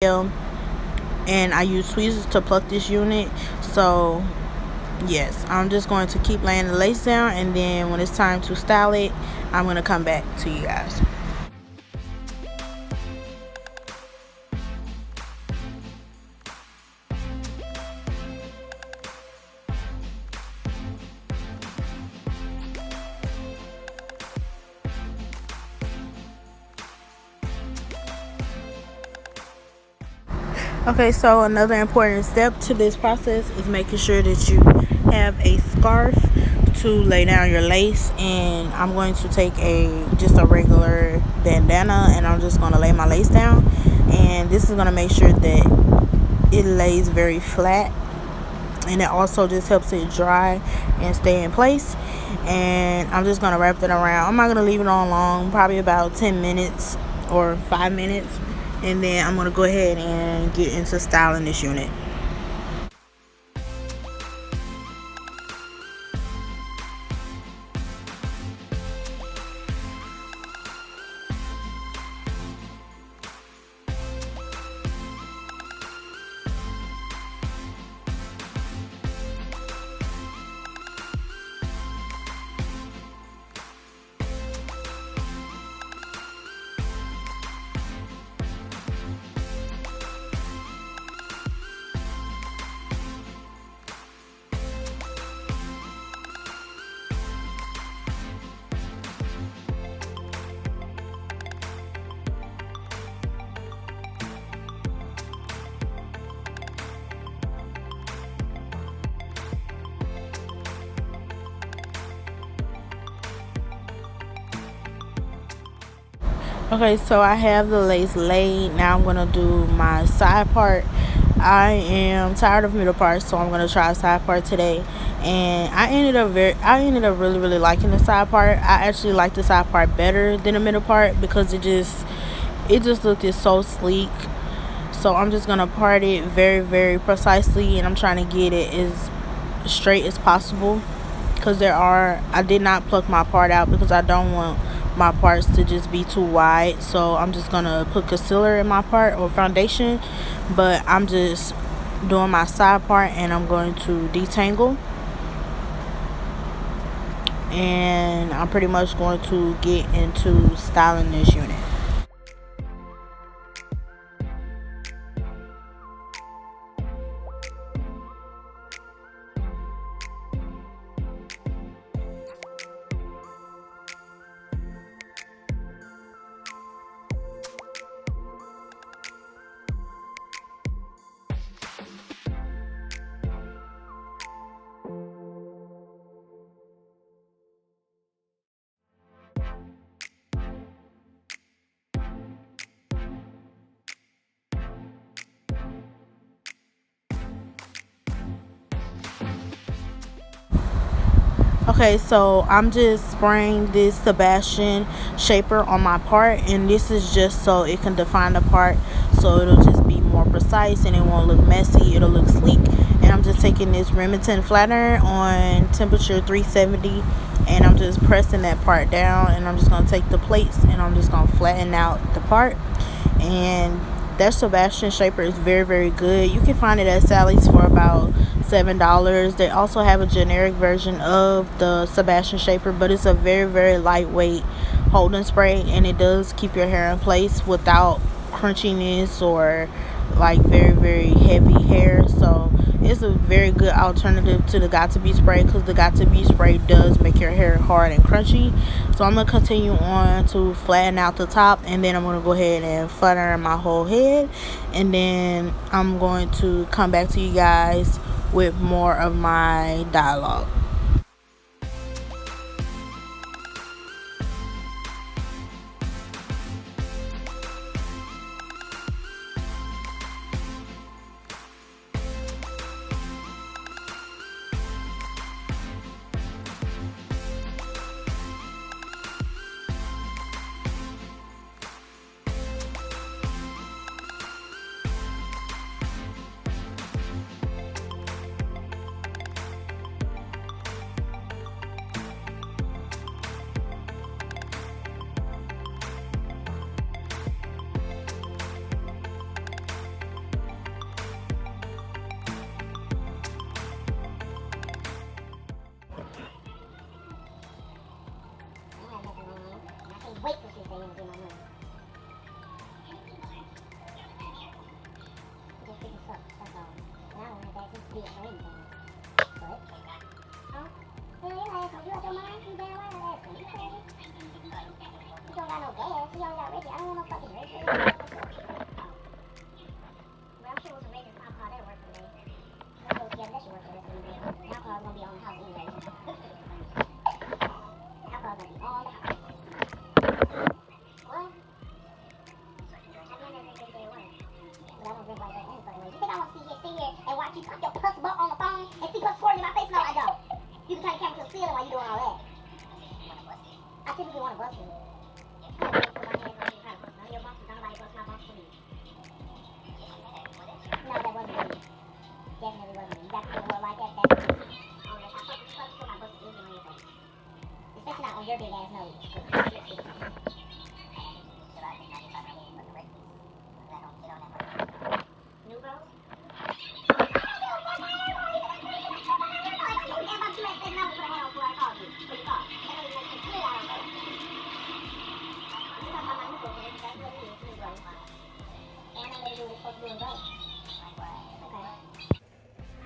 and I use tweezers to pluck this unit. So yes, I'm just going to keep laying the lace down, and then when it's time to style it, I'm going to come back to you guys. Okay, so another important step to this process is making sure that you have a scarf to lay down your lace. And I'm going to take just a regular bandana, and I'm just going to lay my lace down, and this is going to make sure that it lays very flat, and it also just helps it dry and stay in place. And I'm just going to wrap it around. I'm not going to leave it on long, probably about 10 minutes or 5 minutes, and then I'm going to go ahead and get into styling this unit. Okay, so I have the lace laid. Now I'm gonna do my side part. I am tired of middle parts, so I'm gonna try a side part today. And I ended up really liking the side part. I actually like the side part better than the middle part because it just looked so sleek. So I'm just gonna part it very precisely, and I'm trying to get it as straight as possible, because I did not pluck my part out because I don't want my parts to just be too wide. So I'm just gonna put concealer in my part, or foundation, but I'm just doing my side part, and I'm going to detangle, and I'm pretty much going to get into styling this unit. Okay, so I'm just spraying this Sebastian shaper on my part, and this is just so it can define the part, so it'll just be more precise and it won't look messy, it'll look sleek. And I'm just taking this Remington flattener on temperature 370, and I'm just pressing that part down, and I'm just going to take the plates and I'm just going to flatten out the part. And that Sebastian shaper is very good. You can find it at Sally's for about $7. They also have a generic version of the Sebastian shaper, but it's a very lightweight holding spray, and it does keep your hair in place without crunchiness or like very heavy hair. So it's a very good alternative to the Got To Be spray, because the Got To Be spray does make your hair hard and crunchy. So I'm going to continue on to flatten out the top, and then I'm going to go ahead and flatten my whole head, and then I'm going to come back to you guys with more of my dialogue.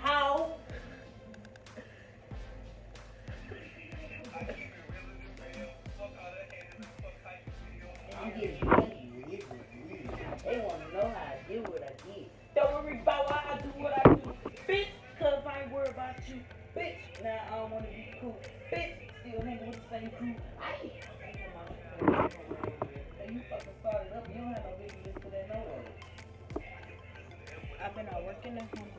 How? They want to know how I do what I did. Don't worry about why I do what I do, bitch, cause I ain't worried about you, bitch. Now I don't want to be cool, bitch. Still hanging with the same crew. You fucking started up. You don't have no business to that no way. I've been out working at home.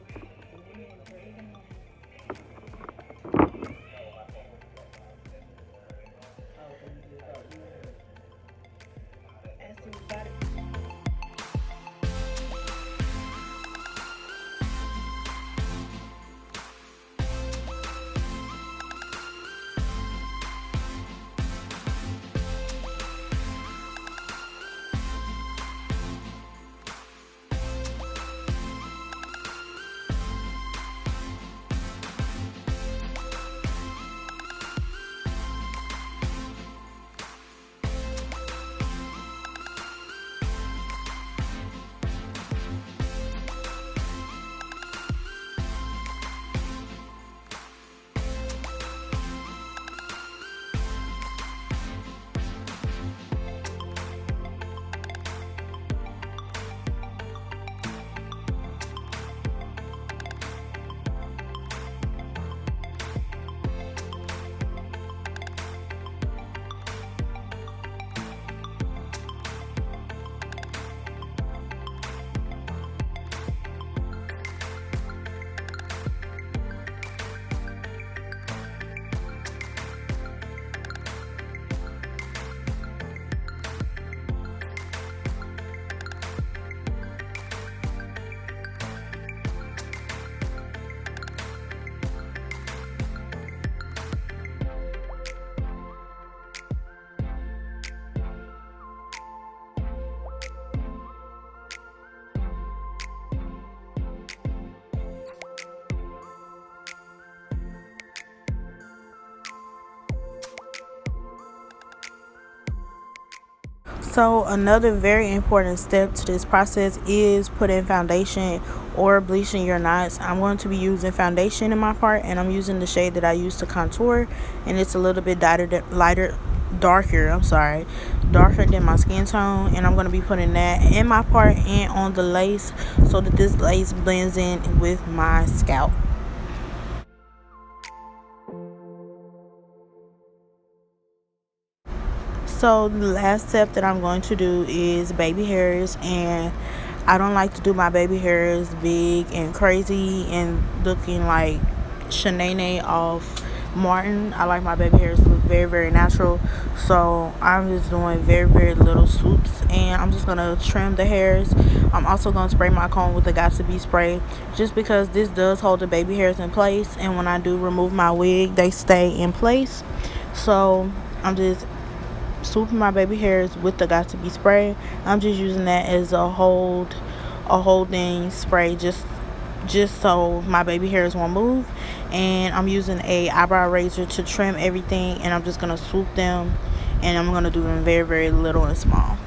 So another very important step to this process is putting foundation or bleaching your knots. I'm going to be using foundation in my part, and I'm using the shade that I use to contour, and it's a little bit darker than my skin tone, and I'm going to be putting that in my part and on the lace so that this lace blends in with my scalp. So the last step that I'm going to do is baby hairs, and I don't like to do my baby hairs big and crazy and looking like Shanae off Martin. I like my baby hairs to look very, very natural, so I'm just doing very, very little swoops, and I'm just gonna trim the hairs. I'm also gonna spray my comb with the Got To Be spray, just because this does hold the baby hairs in place, and when I do remove my wig, they stay in place. So I'm just swooping my baby hairs with the Got To Be spray. I'm just using that as a holding spray, just so my baby hairs won't move. And I'm using a eyebrow razor to trim everything, and I'm just gonna swoop them, and I'm gonna do them very, very little and small.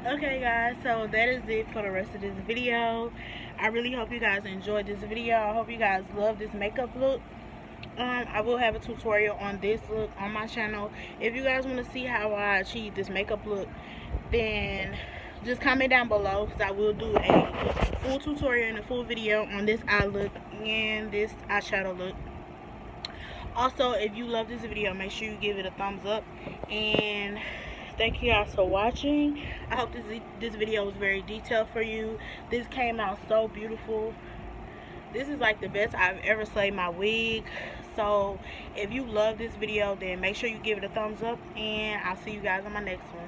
Okay guys, so that is it for the rest of this video. I really hope you guys enjoyed this video. I hope you guys love this makeup look. I will have a tutorial on this look on my channel. If you guys want to see how I achieve this makeup look, then just comment down below, because I will do a full tutorial and a full video on this eye look and this eyeshadow look. Also, if you love this video, make sure you give it a thumbs up, and thank you guys for watching. I hope this video was very detailed for you. This came out so beautiful. This is like the best I've ever slayed my wig. So if you love this video, then make sure you give it a thumbs up, and I'll see you guys on my next one.